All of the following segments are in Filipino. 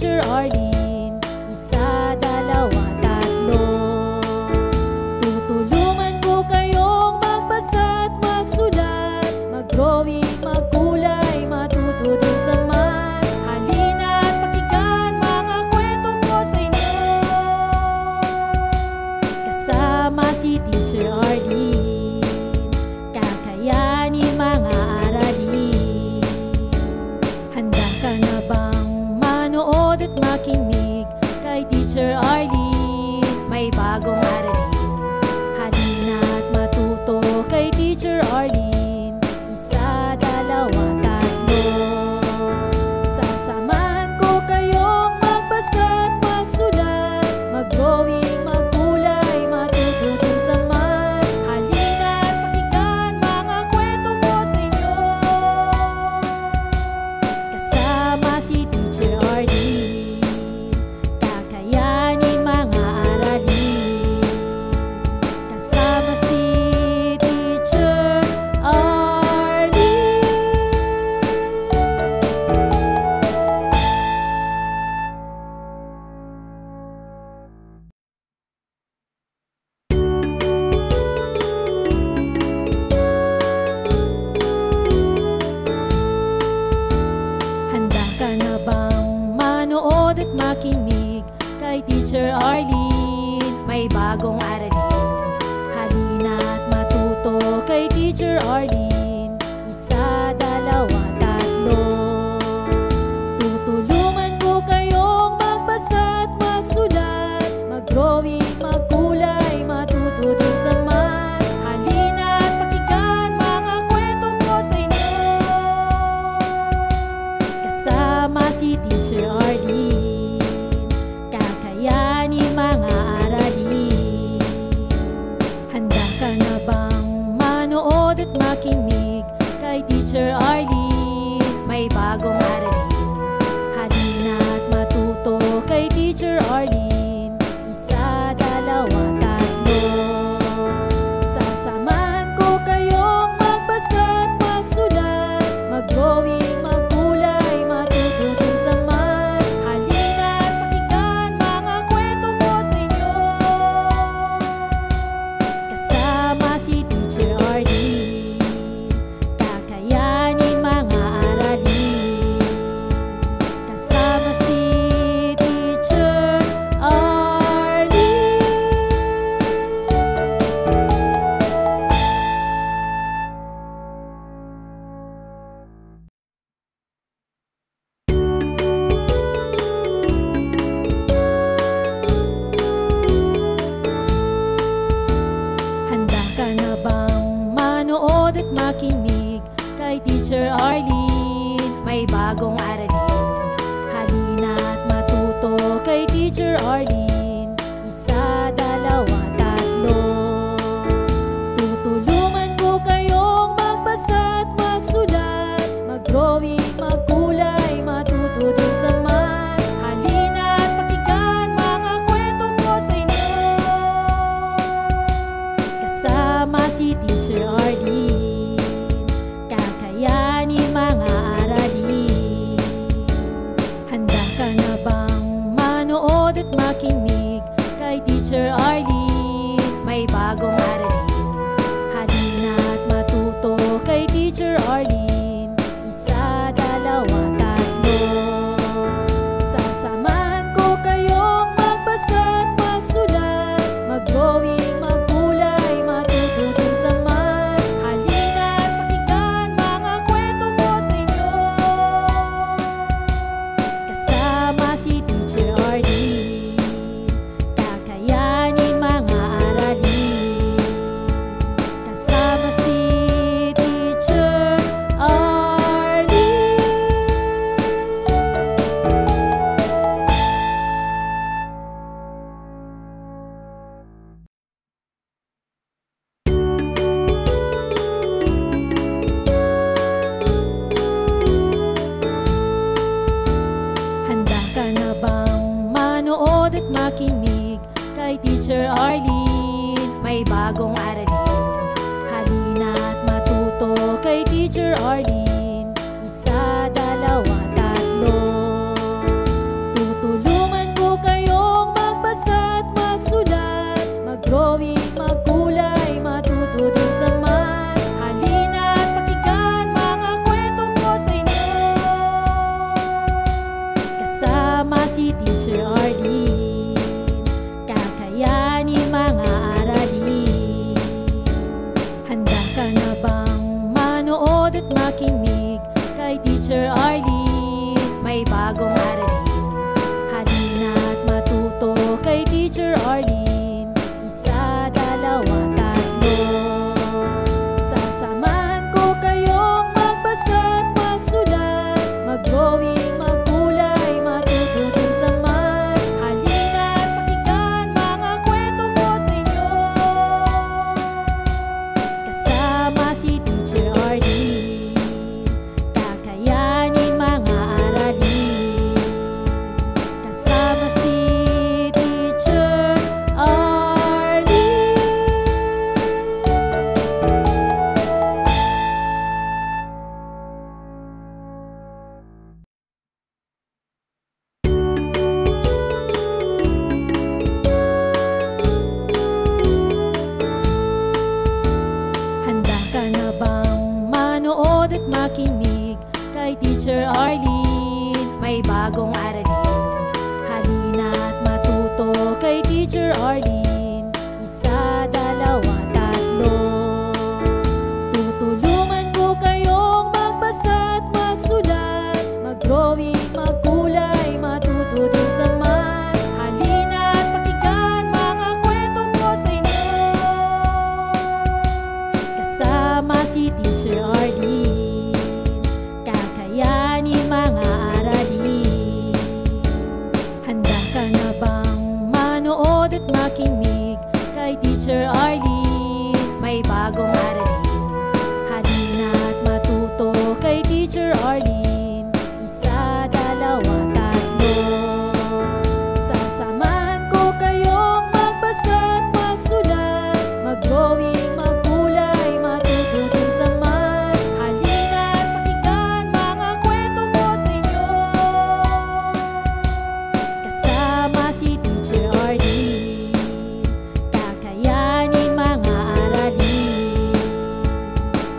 Teacher Arlene. Isa, dalawa, tatlo. Tutulungan ko kayong magbasa at magsulat, mag-drawing, magkulay, matuto din sa math. Halina at pakinggan mga kwento ko sa inyo. Kasama si Teacher Arlene, kakayanin mga aralin. Handa ka na bang manood at makinig kay Teacher Arlene? May bagong aralin. Halina at matuto kay Teacher Arlene. Isa, dalawa, tatlo. Sasamahan ko kayong magbasa at magsulat, mag-drawing, magkulay, matuto din sa math. Halina at pakinggan mga kwento ko sa inyo. Kasama si Teacher Arlene, kakayanin mga aralin. Kasama si Teacher Arlene. Handa ka na bang manood at makinig kay Teacher Arlene? May bagong aralin. Halina at matuto kay Teacher Arlene. Isa, dalawa, tatlo. Tutulungan ko kayong magbasa at magsulat, mag-drawing, magkulay, matuto din sa math. Halina at pakinggan mga kwento ko sa inyo. Kasama si Teacher Arlene, kakayanin mga aralin. Handa ka na bang manood at makinig kay Teacher Arlene? May bagong aralin. Halina at matuto kay Teacher Arlene. Isa, dalawa, tatlo. Sasamahan ko kayong magbasa at magsulat, mag-drawing, magkulay, matuto din sa math. Halina at pakinggan mga kwento ko sa inyo. Kasama si Teacher Arlene, kakayanin mga aralin. Kasama si Teacher Arlene. Handa ka na bang manood at makinig kay Teacher Arlene? May bagong aralin. Halina at matuto kay Teacher Arlene. Isa, dalawa, tatlo. Tutulungan ko kayong magbasa at magsulat, mag-drawing, magkulay, matuto din sa math. Halina at pakinggan mga kwento ko sa inyo. Kasama si Teacher Arlene, kakayanin mga aralin. Handa ka na bang manood at makinig kay Teacher Arlene? May bagong aralin. Halina at matuto kay Teacher Arlene. Isa, dalawa, tatlo. Sasamahan ko kayong magbasa at magsulat, mag-drawing, magkulay, matuto din sa math. Halina at pakinggan mga kwento ko sa inyo. Kasama si Teacher Arlene, kakayanin mga aralin. Kasama si Teacher Arlene. Handa ka na bang manood at makinig kay Teacher Arlene? May bagong aralin. Halina at matuto kay Teacher Arlene. Isa, dalawa, tatlo. manood at makinig kay Teacher Arlene. May bagong aralin, halina't matuto kay Teacher Arlene. Isa, dalawa, tatlo. Sasamahan ko kayong magbasa at magsulat, mag-drawing, magkulay, matuto din sa math. Halina't pakinggan mga kwento ko sa inyo, kasama si Teacher Arlene. Kakayanin mga aralin, kasama si Teacher Arlene. Handa ka na bang manood at makinig kay Teacher Arlene? May bagong aralin, halina't matuto kay Teacher Arlene. Isa, dalawa, tatlo. Tutulungan ko kayong magbasa at magsulat, mag-drawing, magkulay, matuto din sa math. Halina't pakinggan mga kwento ko sa inyo, kasama si Teacher Arlene. Kakayanin mga aralin. Handa ka na bang manood at makinig kay Teacher Arlene? May bagong aralin, halina't matuto kay Teacher Arlene. Isa, dalawa, tatlo. Sasamahan ko kayong magbasa at magsulat, mag-drawing, magkulay, matuto din sa math. Halina't pakinggan mga kwento ko sa inyo, kasama si Teacher Arlene. Kakayanin mga aralin,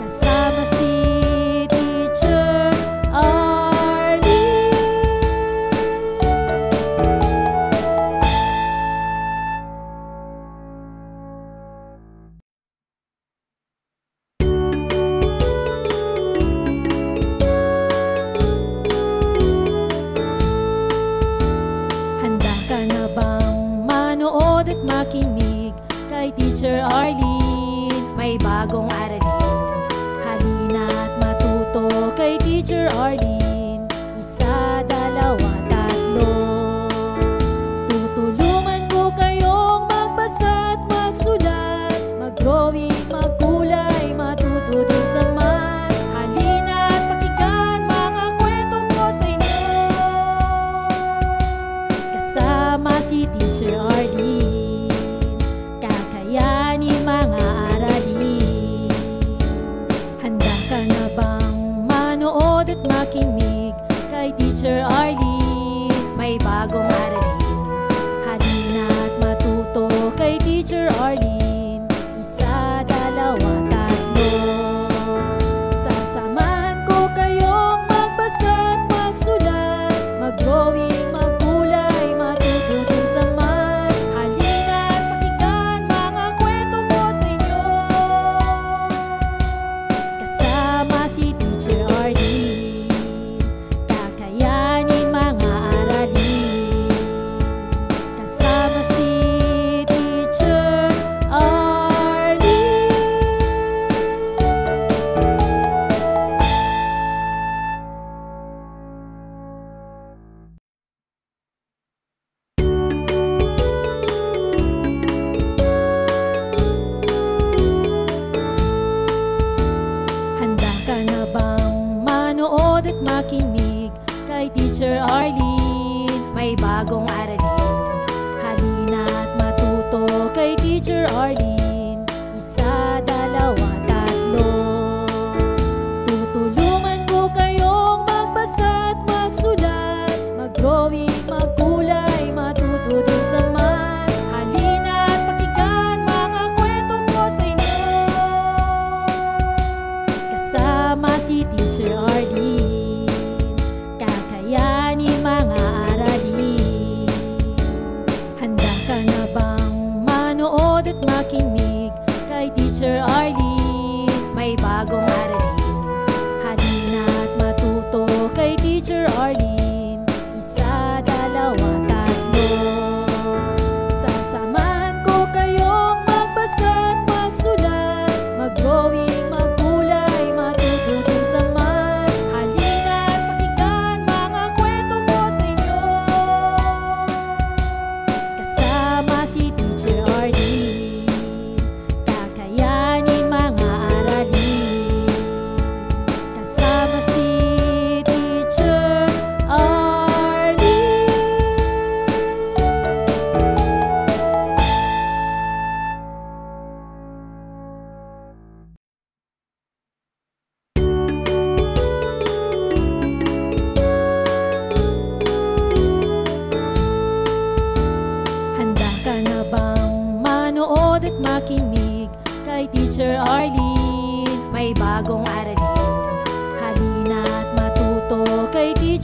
kasama si Teacher Arlene. Handa ka na bang manood at makinig kay Teacher Arlene? May bagong aralin, halina't matuto kay Teacher Arlene. Isa, dalawa, tatlo. Tutulungan ko kayong magbasa at magsulat, mag-drawing, magkulay, matuto din sa math. Halina't pakinggan mga kwento ko sa inyo, kasama si Teacher Arlene. Kakayanin mga aralin. Handa ka na bang manood at makinig kay Teacher Arlene? May bagong aralin, halina't matuto kay Teacher Arlene. Isa, dalawa, tatlo. Sasamahan ko kayong magbasa at magsulat, mag-drawing, magkulay, matuto din sa math. Halina't pakinggan mga kwento ko sa inyo, kasama si Teacher Arlene. Kakayanin mga aralin, kasama si Teacher Arlene. Handa ka na bang manood at makinig kay Teacher Arlene? May bagong aralin, halina't matuto kay Teacher Arlene. Isa, dalawa, tatlo. Tutulungan ko kayong magbasa at magsulat, mag-drawing, magkulay, matuto din sa math. Halina't pakinggan mga kwento ko sa inyo, kasama si Teacher Arlene. Kakayanin mga aralin. Handa ka na bang manood at makinig kay Teacher Arlene? May bagong aralin,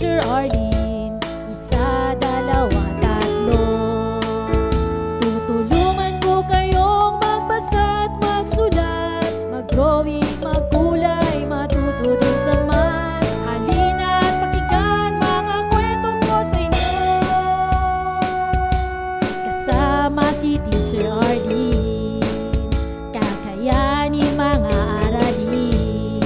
Teacher Arlene. Isa, dalawa, tatlo. Tutulungan ko kayong magbasa at magsulat, mag-drawing, magkulay, matuto din sa math. Halina at pakinggan mga kwento ko sa inyo. Kasama si Teacher Arlene, kakayanin mga aralin.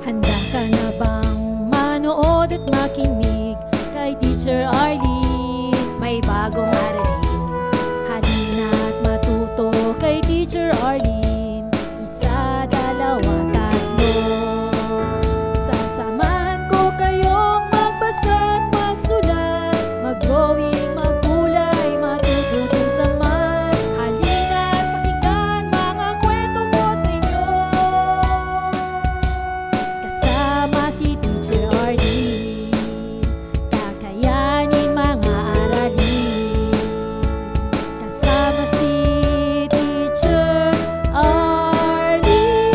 Handa ka na bang manood at makinig kay Teacher Arlene? May bagong aralin. Halina at matuto kay Teacher Arlene. Isa, dalawa, tatlo. Sasamahan ko kayong magbasa at magsulat, mag-drawing, magkulay, matuto din sa math. Halina at pakinggan mga kwento ko sa inyo. Kasama si Teacher Arlene, kakayanin mga aralin. Kasama si Teacher Arlene.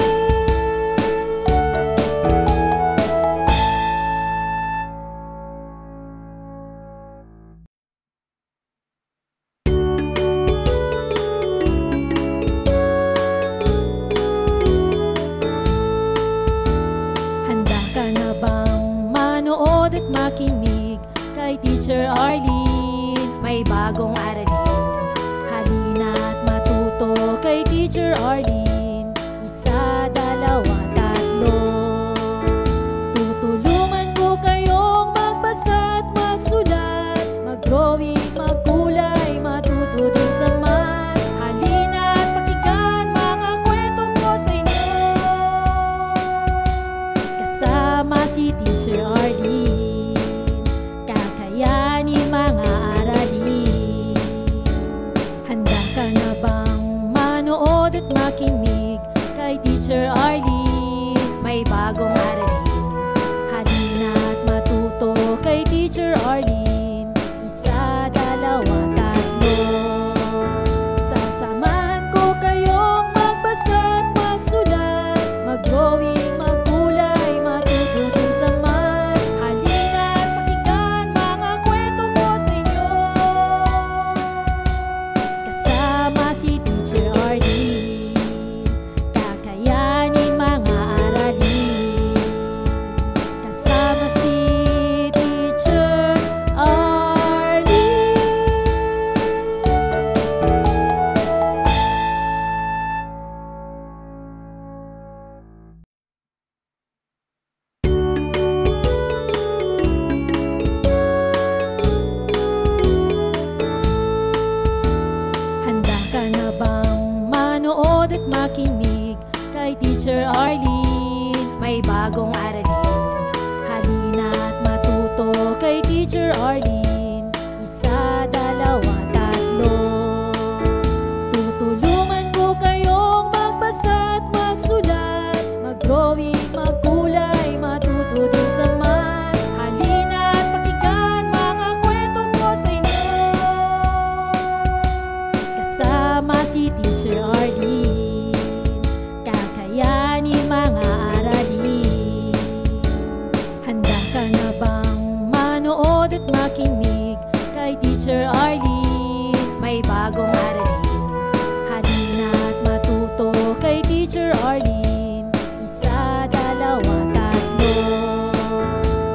Handa ka na bang manood at makinig kay Teacher Arlene? May bagong aralin. Halina at matuto kay Teacher Arlene. Isa, dalawa, tatlo. Tutulungan ko kayong magbasa at magsulat, mag-drawing, magkulay, matuto din sa math. Halina at pakinggan mga kwento ko sa inyo. Kasama si Teacher Arlene, kakayanin mga aralin. Handa ka na bang manood at makinig kay Teacher Arlene? May bagong aralin. Halina at matuto kay Teacher Arlene. Isa, dalawa, tatlo. Sasamahan ko kayong magbasa at magsulat, mag-drawing, magkulay, matuto din sa math. Halina at pakinggan mga kwento ko sa inyo. Kasama si Teacher Arlene, kakayanin mga aralin. Kasama si Teacher Arlene. Handa ka na bang manood at makinig kay Teacher Arlene? May bagong aralin. Halina at matuto kay Teacher Arlene. Isa, dalawa, tatlo. Tutulungan ko kayong magbasa at magsulat, mag-drawing, magkulay, matuto din sa math. Halina at pakinggan mga kwento ko sa inyo. Kasama si Teacher Arlene, kakayanin mga aralin. Handa ka na bang manood at makinig kay Teacher Arlene? May bagong aralin. Halina at matuto kay Teacher Arlene. Isa, dalawa, tatlo.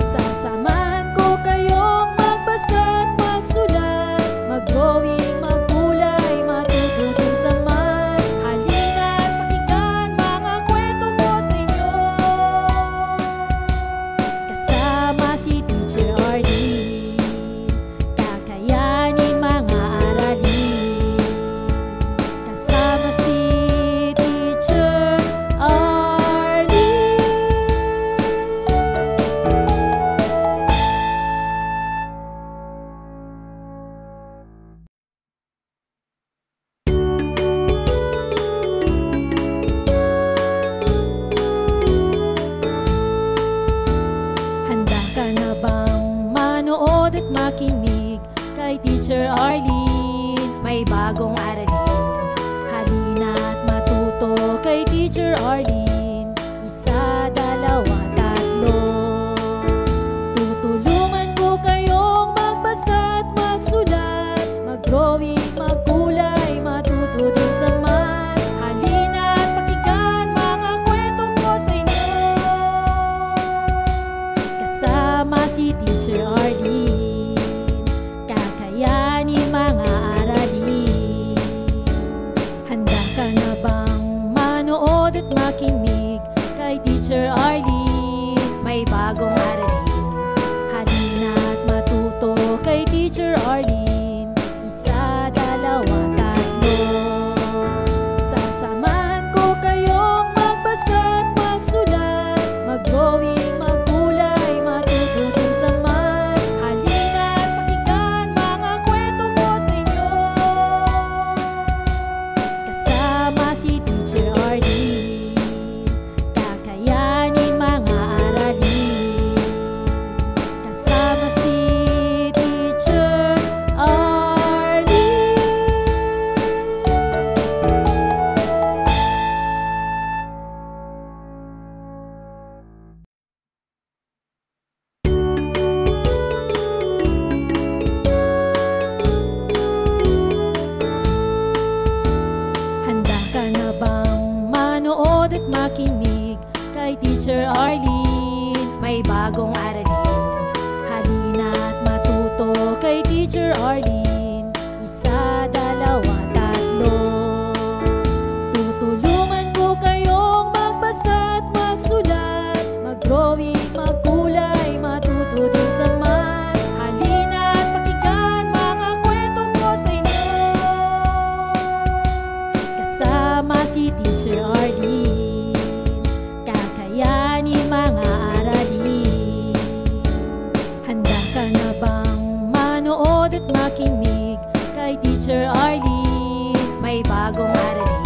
Sasamahan ko kayong magbasa at magsulat, mag-drawing, magkulay, matuto din sa math. Halina at pakinggan mga kwento ko sa inyo. Kasama si Teacher Arlene, kakayanin mga aralin. Kasama si Teacher Arlene. Handa ka na bang manood at makinig kay Teacher Arlene? May bagong aralin. Halina at matuto kay Teacher Arlene. Isa, dalawa, tatlo. Teacher Arlene. Kakayanin mga aralin. Handa ka na bang manood at makinig kay Teacher Arlene? May bagong aralin. Halina at matuto kay Teacher Arlene. Isa, dalawa, tatlo. Sasamahan ko kayong magbasa at magsulat, mag-drawing, magkulay, matuto din sa math. Halina at pakinggan mga kwento ko sa inyo. Kasama si Teacher Arlene, kakayanin mga aralin. Kasama si Teacher Arlene. Handa ka na bang manood at makinig kay Teacher Arlene? May bagong aralin. Halina at matuto kay Teacher Arlene. Isa, dalawa, tatlo. Tutulungan ko kayong magbasa at magsulat, mag-drawing, magkulay, matuto din sa math. Halina at pakinggan mga kwento ko sa inyo. Kasama si Teacher Arlene, kakayanin mga aralin. Handa ka na bang manood at makinig kay Teacher Arlene? May bagong aralin.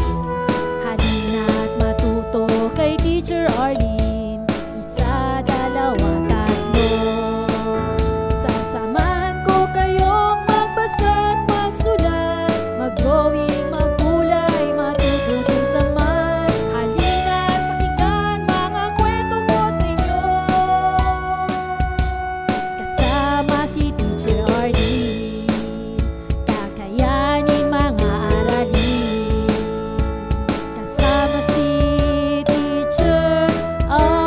Halina at matuto kay Teacher Arlene. Isa, dalawa, tatlo. Sasamahan ko kayong magbasa at magsulat, mag-drawing, magkulay, matuto din sa math. Halina at pakinggan mga kwento ko sa inyo. Kasama si Teacher Arlene, kakayanin mga aralin. Kasama si Teacher Arlene.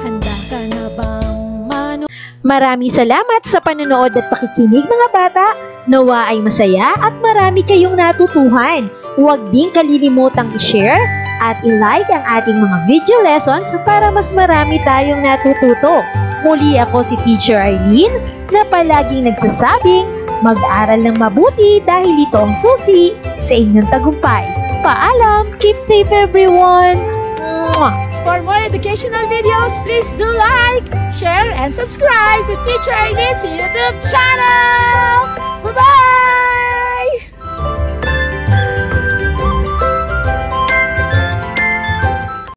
Handa ka na bang manood? Maraming salamat sa panonood at pakikinig mga bata. Nawa ay masaya at marami kayong natutuhan. Huwag din kalilimutang i-share at i-like ang ating mga video lessons para mas marami tayong natututo. Muli ako si Teacher Arlene na palaging nagsasabing mag-aral ng mabuti dahil ito ang susi sa inyong tagumpay. Paalam! Keep safe everyone! Mwah! For more educational videos, please do like, share, and subscribe to Teacher Arlene's YouTube channel!